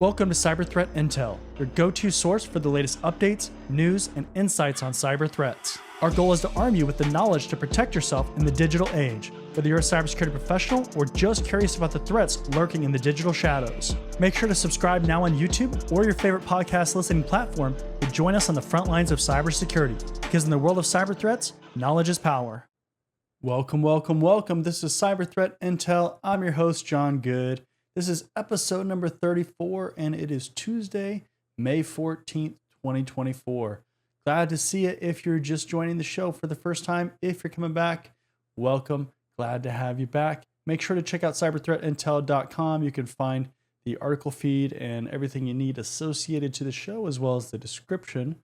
Welcome to Cyber Threat Intel, your go-to source for the latest updates, news, and insights on cyber threats. Our goal is to arm you with the knowledge to protect yourself in the digital age, whether you're a cybersecurity professional or just curious about the threats lurking in the digital shadows. Make sure to subscribe now on YouTube or your favorite podcast listening platform to join us on the front lines of cybersecurity, because in the world of cyber threats, knowledge is power. Welcome. This is Cyber Threat Intel. I'm your host, John Good. This is episode number 34, and it is Tuesday, May 14th, 2024. Glad to see you if you're just joining the show for the first time. If you're coming back, welcome. Glad to have you back. Make sure to check out cyberthreatintel.com. You can find the article feed and everything you need associated to the show, as well as the description.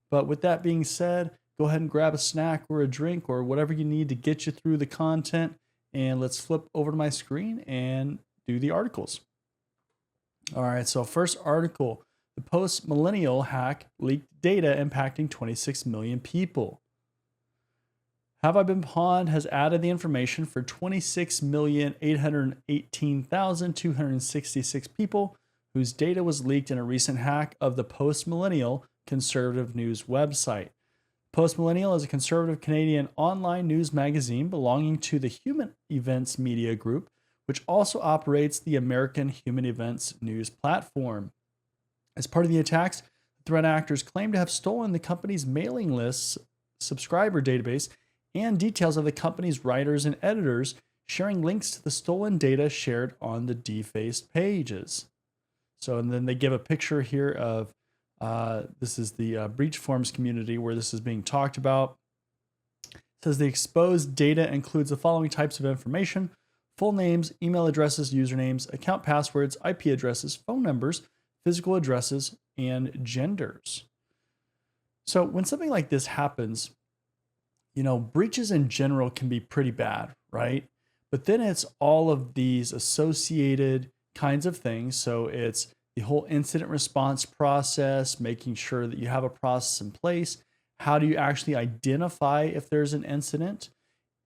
But with that being said, go ahead and grab a snack or a drink or whatever you need to get you through the content. And let's flip over to my screen and do the articles. All right, so first article, the post-millennial hack leaked data impacting 26 million people. Have I Been Pawned has added the information for 26,818,266 people whose data was leaked in a recent hack of the post-millennial conservative news website. Post-Millennial is a conservative Canadian online news magazine belonging to the Human Events Media Group, which also operates the American Human Events news platform. As part of the attacks, threat actors claim to have stolen the company's mailing list's subscriber database and details of the company's writers and editors, sharing links to the stolen data shared on the defaced pages. So, and then they give a picture here of this is the breach forums community where this is being talked about. It says the exposed data includes the following types of information: full names, email addresses, usernames, account passwords, IP addresses, phone numbers, physical addresses, and genders. So when something like this happens, breaches in general can be pretty bad, right? But then it's all of these associated kinds of things. So it's the whole incident response process, making sure that you have a process in place. How do you actually identify if there's an incident?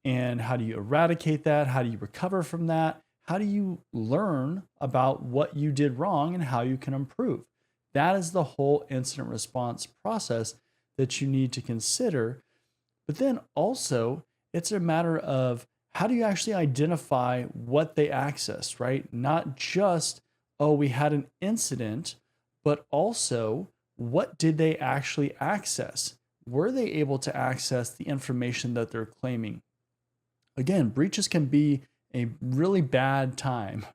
And how do you eradicate that? How do you recover from that? How do you learn about what you did wrong and how you can improve? That is the whole incident response process that you need to consider. But then also, it's a matter of how do you actually identify what they accessed, right? Not just, oh, we had an incident, but also what did they actually access? Were they able to access the information that they're claiming? Again, breaches can be a really bad time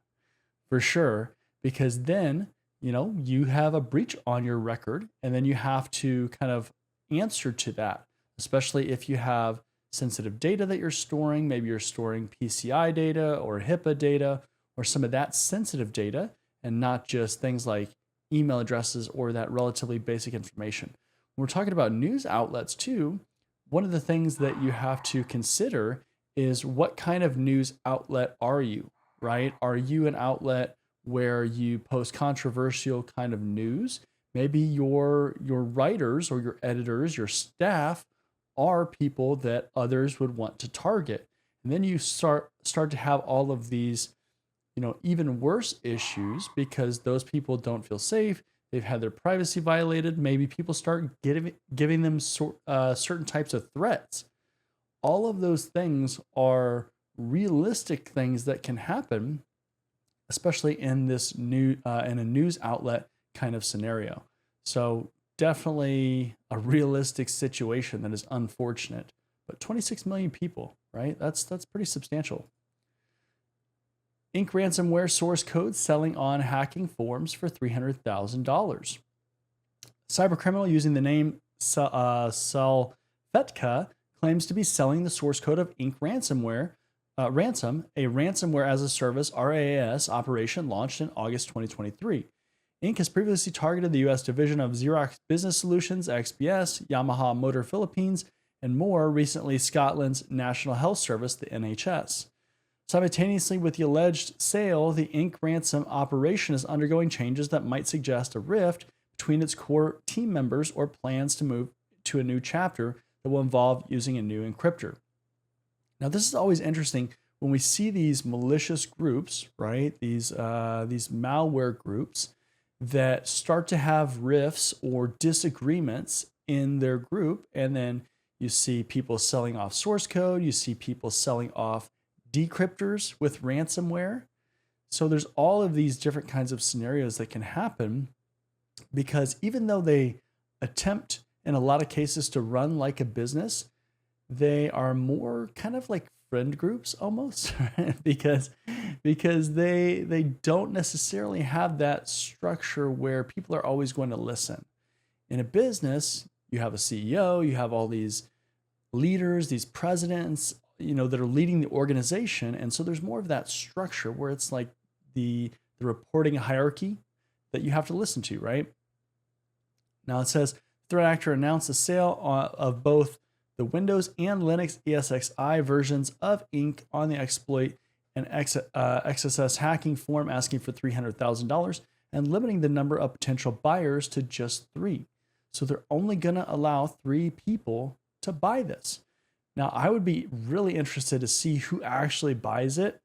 for sure, because then, you have a breach on your record and then you have to kind of answer to that, especially if you have sensitive data that you're storing. Maybe you're storing PCI data or HIPAA data or some of that sensitive data, and not just things like email addresses or that relatively basic information. When we're talking about news outlets too, one of the things that you have to consider is what kind of news outlet are you, right? Are you an outlet where you post controversial kind of news? Maybe your writers or your editors, your staff are people that others would want to target. And then you start to have all of these, even worse issues because those people don't feel safe. They've had their privacy violated. Maybe people start giving them certain types of threats. All of those things are realistic things that can happen, especially in this in a news outlet kind of scenario. So definitely a realistic situation that is unfortunate. But 26 million people, right? That's pretty substantial. Inc. ransomware source code selling on hacking forums for $300,000. Cybercriminal using the name Salfetka claims to be selling the source code of Inc. Ransom, a ransomware as a service RAAS operation launched in August 2023. Inc. has previously targeted the U.S. division of Xerox Business Solutions, XBS, Yamaha Motor Philippines, and more recently Scotland's National Health Service, the NHS. Simultaneously with the alleged sale, the Inc. ransom operation is undergoing changes that might suggest a rift between its core team members or plans to move to a new chapter that will involve using a new encryptor. Now, this is always interesting when we see these malicious groups, right? These malware groups. that start to have rifts or disagreements in their group. And then you see people selling off source code, you see people selling off decryptors with ransomware. So there's all of these different kinds of scenarios that can happen, because even though they attempt in a lot of cases to run like a business, they are more kind of like friend groups almost, right? because they don't necessarily have that structure where people are always going to listen. In a business, you have a CEO, you have all these leaders, these presidents, that are leading the organization, and so there's more of that structure where it's like the reporting hierarchy that you have to listen to, right? Now it says threat actor announced the sale of both the Windows and Linux ESXi versions of Ink on the exploit and XSS hacking forum, asking for $300,000 and limiting the number of potential buyers to just 3. So they're only going to allow 3 people to buy this. Now, I would be really interested to see who actually buys it.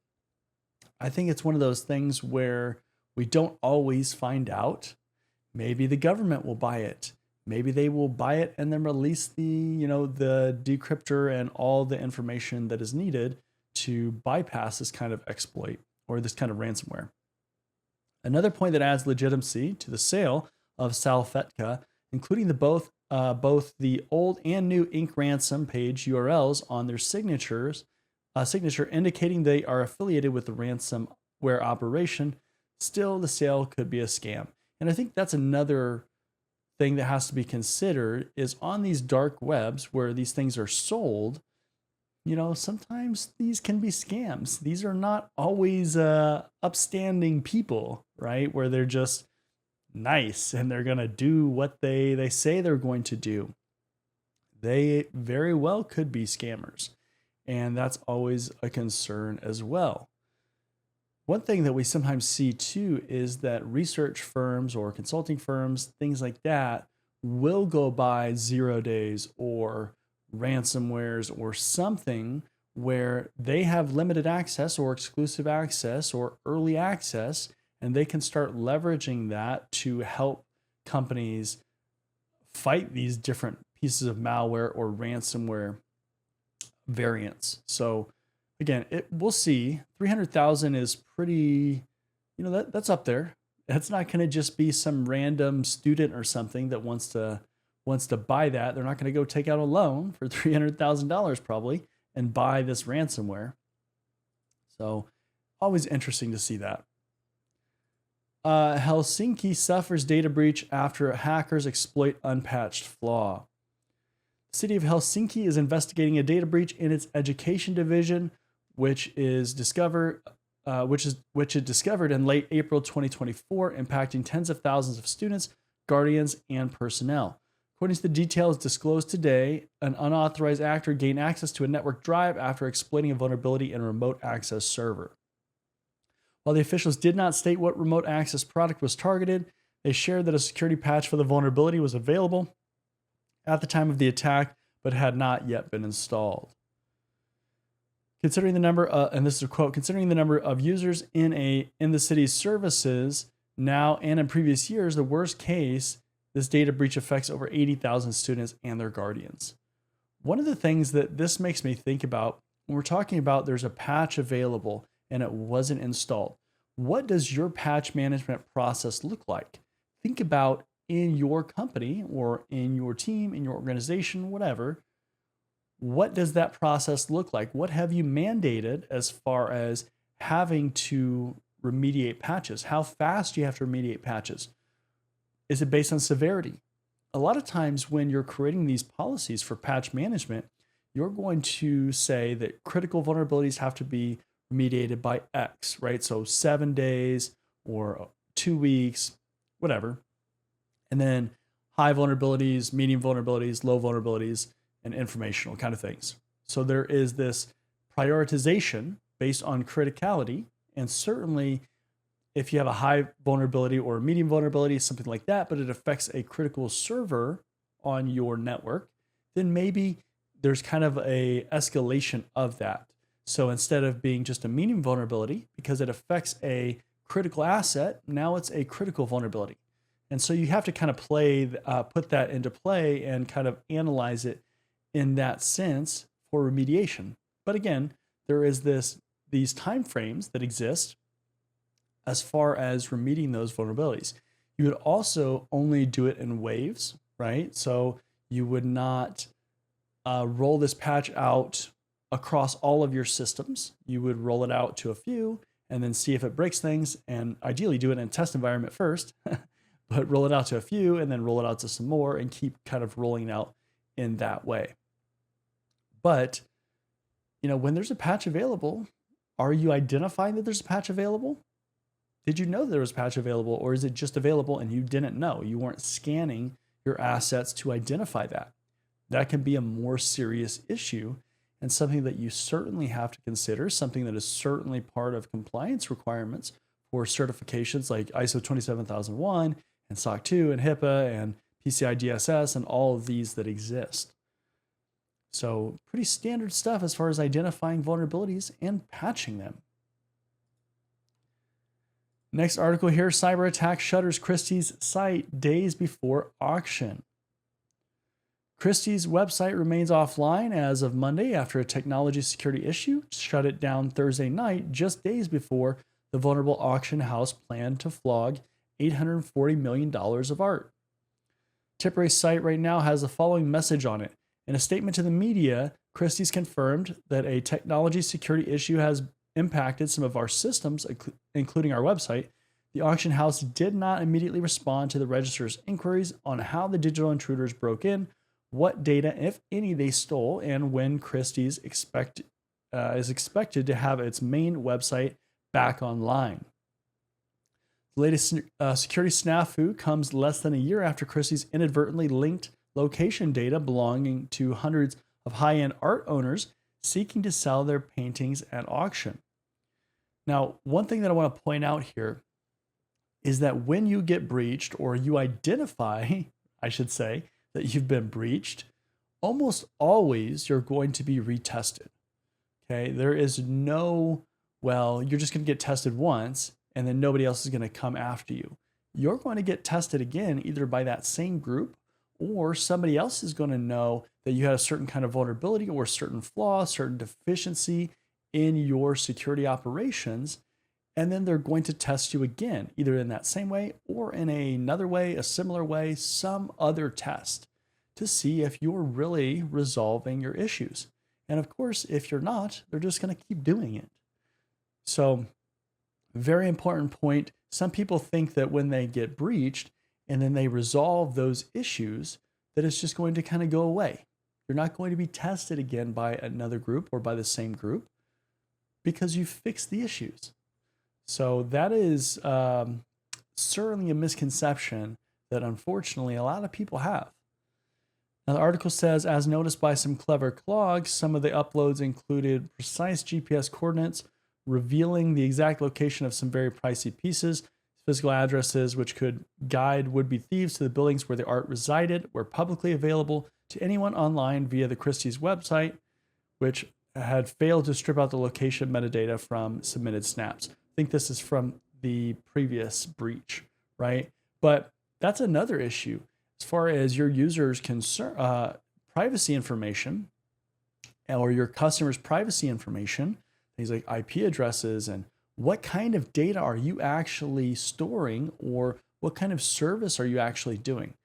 I think it's one of those things where we don't always find out. Maybe the government will buy it. Maybe they will buy it and then release the decryptor and all the information that is needed to bypass this kind of exploit or this kind of ransomware. Another point that adds legitimacy to the sale of Salfetka, including both the old and new Ink ransom page URLs on their signature indicating they are affiliated with the ransomware operation. Still, the sale could be a scam. And I think that's another thing that has to be considered, is on these dark webs where these things are sold, sometimes these can be scams. These are not always upstanding people, right? Where they're just nice and they're going to do what they say they're going to do. They very well could be scammers. And that's always a concern as well. One thing that we sometimes see too is that research firms or consulting firms, things like that, will go by 0 days or ransomwares or something where they have limited access or exclusive access or early access, and they can start leveraging that to help companies fight these different pieces of malware or ransomware variants. So again, we'll see. 300,000 is pretty, that's up there. That's not going to just be some random student or something that wants to buy that. They're not going to go take out a loan for $300,000 probably and buy this ransomware. So always interesting to see that. Helsinki suffers data breach after hackers exploit unpatched flaw. The city of Helsinki is investigating a data breach in its education division, which it discovered in late April 2024, impacting tens of thousands of students, guardians, and personnel. According to the details disclosed today, an unauthorized actor gained access to a network drive after exploiting a vulnerability in a remote access server. While the officials did not state what remote access product was targeted, they shared that a security patch for the vulnerability was available at the time of the attack, but had not yet been installed. Considering the number, and this is a quote, considering the number of users in the city's services now and in previous years, the worst case, this data breach affects over 80,000 students and their guardians. One of the things that this makes me think about when we're talking about there's a patch available and it wasn't installed, what does your patch management process look like? Think about in your company or in your team, in your organization, whatever. What does that process look like? What have you mandated as far as having to remediate patches? How fast do you have to remediate patches? Is it based on severity? A lot of times when you're creating these policies for patch management, you're going to say that critical vulnerabilities have to be remediated by X, right? So 7 days or 2 weeks, whatever. And then high vulnerabilities, medium vulnerabilities, low vulnerabilities, and informational kind of things. So there is this prioritization based on criticality. And certainly if you have a high vulnerability or a medium vulnerability, something like that, but it affects a critical server on your network, then maybe there's kind of a escalation of that. So instead of being just a medium vulnerability, because it affects a critical asset, now it's a critical vulnerability. And so you have to kind of put that into play and kind of analyze it in that sense for remediation. But again, there is these time frames that exist as far as remedying those vulnerabilities. You would also only do it in waves, right? So you would not roll this patch out across all of your systems. You would roll it out to a few and then see if it breaks things, and ideally do it in a test environment first, but roll it out to a few and then roll it out to some more and keep kind of rolling out in that way. But, when there's a patch available, are you identifying that there's a patch available? Did you know there was a patch available, or is it just available and you didn't know? You weren't scanning your assets to identify that. That can be a more serious issue and something that you certainly have to consider, something that is certainly part of compliance requirements for certifications like ISO 27001 and SOC 2 and HIPAA and PCI DSS and all of these that exist. So pretty standard stuff as far as identifying vulnerabilities and patching them. Next article here, cyber attack shutters Christie's site days before auction. Christie's website remains offline as of Monday after a technology security issue shut it down Thursday night, just days before the vulnerable auction house planned to flog $840 million of art. Tippery's site right now has the following message on it. In a statement to the media, Christie's confirmed that a technology security issue has impacted some of our systems, including our website. The auction house did not immediately respond to the registrar's inquiries on how the digital intruders broke in, what data, if any, they stole, and when Christie's is expected to have its main website back online. The latest security snafu comes less than a year after Christie's inadvertently linked location data belonging to hundreds of high-end art owners seeking to sell their paintings at auction. Now, one thing that I want to point out here is that when you get breached, or you identify, I should say, that you've been breached, almost always you're going to be retested. Okay, there is no, you're just going to get tested once and then nobody else is going to come after you. You're going to get tested again, either by that same group, or somebody else is going to know that you had a certain kind of vulnerability or a certain flaw, certain deficiency in your security operations. And then they're going to test you again, either in that same way or in another way, a similar way, some other test to see if you're really resolving your issues. And of course, if you're not, they're just going to keep doing it. So, very important point. Some people think that when they get breached and then they resolve those issues, that it's just going to kind of go away. You're not going to be tested again by another group or by the same group because you fixed the issues. So that is certainly a misconception that unfortunately a lot of people have. Now, the article says, as noticed by some clever clogs, some of the uploads included precise GPS coordinates revealing the exact location of some very pricey pieces. Physical addresses which could guide would-be thieves to the buildings where the art resided were publicly available to anyone online via the Christie's website, which had failed to strip out the location metadata from submitted snaps. I think this is from the previous breach, right? But that's another issue as far as your users' privacy information or your customers' privacy information, things like IP addresses and what kind of data are you actually storing, or what kind of service are you actually doing?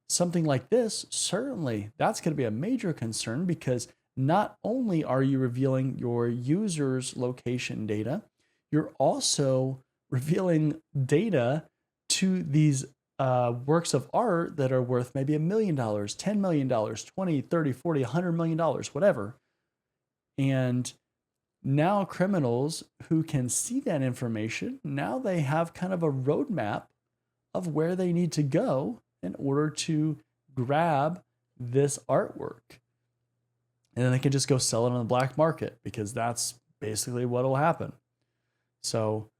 Something like this, certainly that's going to be a major concern, because not only are you revealing your users' location data, you're also revealing data to these works of art that are worth maybe $1 million, $10 million, 20, 30, 40, $100 million, whatever. And now criminals who can see that information, now they have kind of a roadmap of where they need to go in order to grab this artwork. And then they can just go sell it on the black market, because that's basically what will happen. So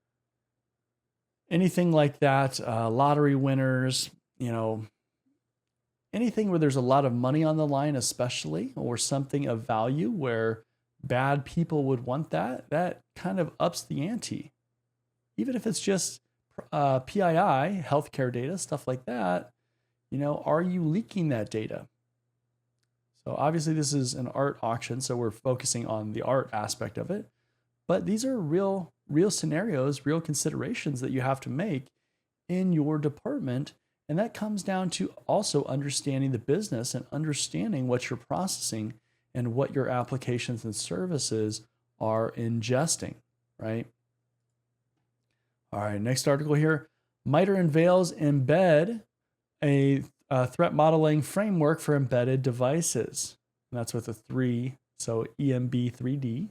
anything like that, lottery winners, anything where there's a lot of money on the line, especially, or something of value where bad people would want that kind of ups the ante. Even if it's just PII, healthcare data, stuff like that, are you leaking that data? So obviously this is an art auction, so we're focusing on the art aspect of it. But these are real scenarios, real considerations that you have to make in your department. And that comes down to also understanding the business and understanding what you're processing and what your applications and services are ingesting, right? All right, next article here. MITRE unveils embed a threat modeling framework for embedded devices. And that's with a 3, so EMB3D.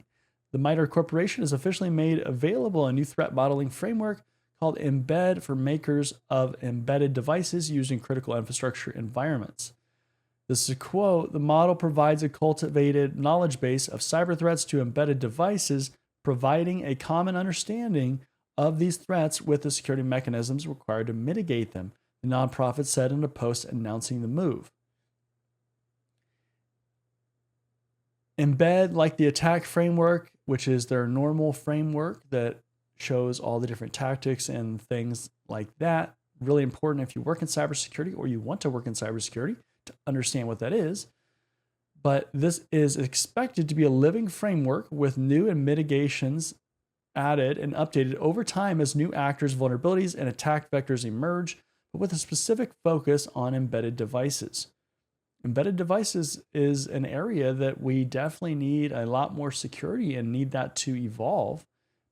The MITRE Corporation has officially made available a new threat modeling framework called Embed for makers of embedded devices using critical infrastructure environments. This is a quote. The model provides a cultivated knowledge base of cyber threats to embedded devices, providing a common understanding of these threats with the security mechanisms required to mitigate them, the nonprofit said in a post announcing the move. Embed, like the attack framework, which is their normal framework that shows all the different tactics and things like that. Really important if you work in cybersecurity or you want to work in cybersecurity to understand what that is. But this is expected to be a living framework with new and mitigations added and updated over time as new actors, vulnerabilities, and attack vectors emerge, but with a specific focus on embedded devices. Embedded devices is an area that we definitely need a lot more security and need that to evolve,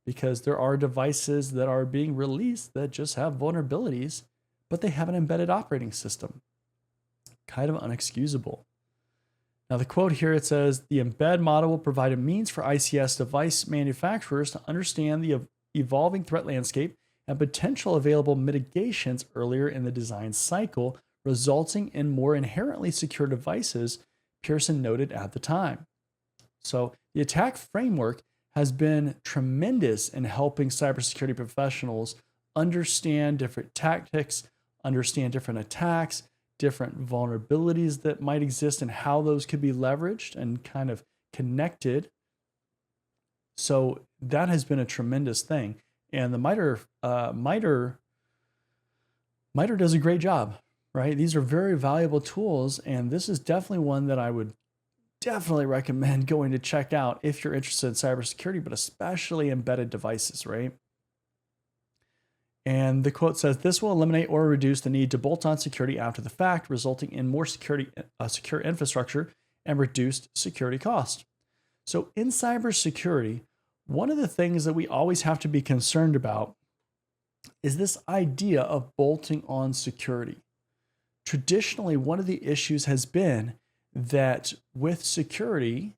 because there are devices that are being released that just have vulnerabilities, but they have an embedded operating system. Kind of unexcusable. Now the quote here, it says, the embed model will provide a means for ICS device manufacturers to understand the evolving threat landscape and potential available mitigations earlier in the design cycle, resulting in more inherently secure devices, Pearson noted at the time. So the attack framework has been tremendous in helping cybersecurity professionals understand different tactics, understand different attacks, different vulnerabilities that might exist and how those could be leveraged and kind of connected. So that has been a tremendous thing. And the MITRE does a great job, right? These are very valuable tools, and this is definitely one that I would definitely recommend going to check out if you're interested in cybersecurity, but especially embedded devices, right? And the quote says, this will eliminate or reduce the need to bolt on security after the fact, resulting in more secure infrastructure and reduced security cost. So in cybersecurity, one of the things that we always have to be concerned about is this idea of bolting on security. Traditionally, one of the issues has been that with security,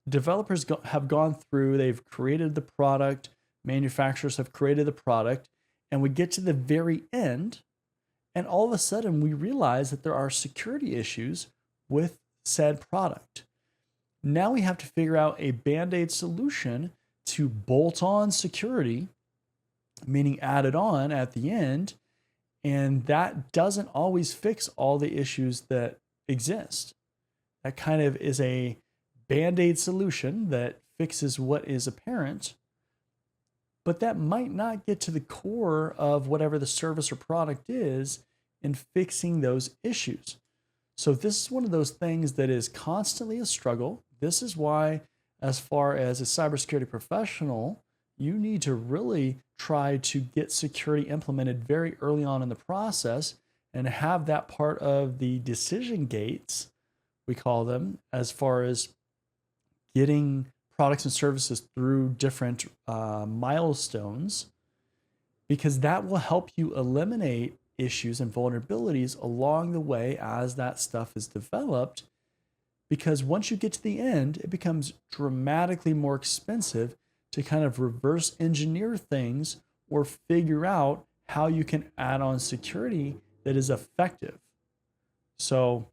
developers have gone through, they've created the product, manufacturers have created the product, and we get to the very end, and all of a sudden we realize that there are security issues with said product. Now we have to figure out a band-aid solution to bolt on security, meaning add it on at the end, and that doesn't always fix all the issues that exist. That kind of is a band-aid solution that fixes what is apparent, but that might not get to the core of whatever the service or product is in fixing those issues. So this is one of those things that is constantly a struggle. This is why, as far as a cybersecurity professional, you need to really try to get security implemented very early on in the process and have that part of the decision gates, we call them, as far as getting products and services through different milestones, because that will help you eliminate issues and vulnerabilities along the way as that stuff is developed. Because once you get to the end, it becomes dramatically more expensive to kind of reverse engineer things or figure out how you can add on security that is effective. So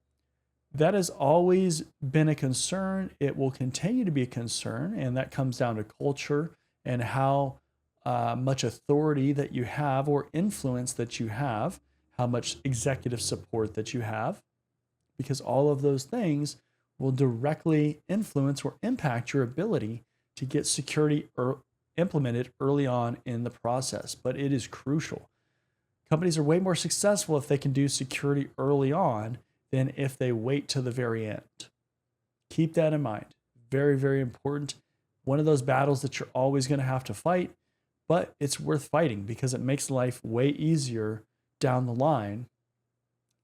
that has always been a concern. It will continue to be a concern, and that comes down to culture and how much authority that you have or influence that you have, how much executive support that you have, because all of those things will directly influence or impact your ability to get security implemented early on in the process, but it is crucial. Companies are way more successful if they can do security early on than if they wait till the very end. Keep that in mind. Very, very important. One of those battles that you're always going to have to fight, but it's worth fighting because it makes life way easier down the line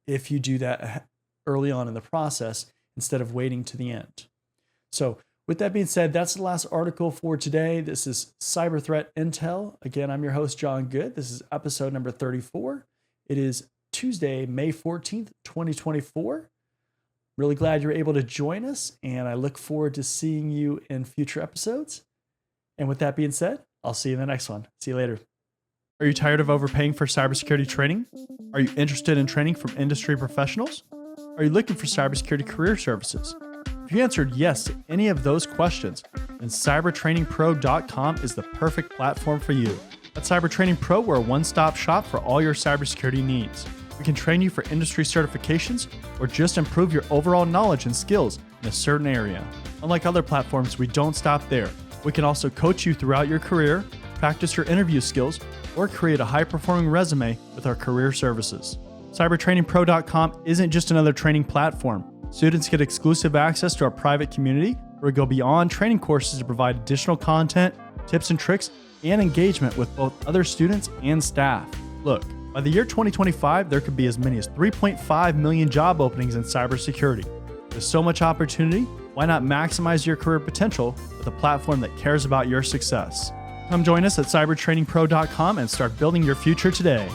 if you do that early on in the process instead of waiting to the end. So with that being said, that's the last article for today. This is Cyber Threat Intel. Again, I'm your host, John Good. This is episode number 34. It is Tuesday, May 14th, 2024. Really glad you're able to join us, and I look forward to seeing you in future episodes. And with that being said, I'll see you in the next one. See you later. Are you tired of overpaying for cybersecurity training? Are you interested in training from industry professionals? Are you looking for cybersecurity career services? If you answered yes to any of those questions, then cybertrainingpro.com is the perfect platform for you. At Cybertraining Pro, we're a one-stop shop for all your cybersecurity needs. We can train you for industry certifications or just improve your overall knowledge and skills in a certain area. Unlike other platforms, we don't stop there. We can also coach you throughout your career, practice your interview skills, or create a high-performing resume with our career services. Cybertrainingpro.com isn't just another training platform. Students get exclusive access to our private community where we go beyond training courses to provide additional content, tips and tricks, and engagement with both other students and staff. Look, by the year 2025, there could be as many as 3.5 million job openings in cybersecurity. With so much opportunity, why not maximize your career potential with a platform that cares about your success? Come join us at cybertrainingpro.com and start building your future today.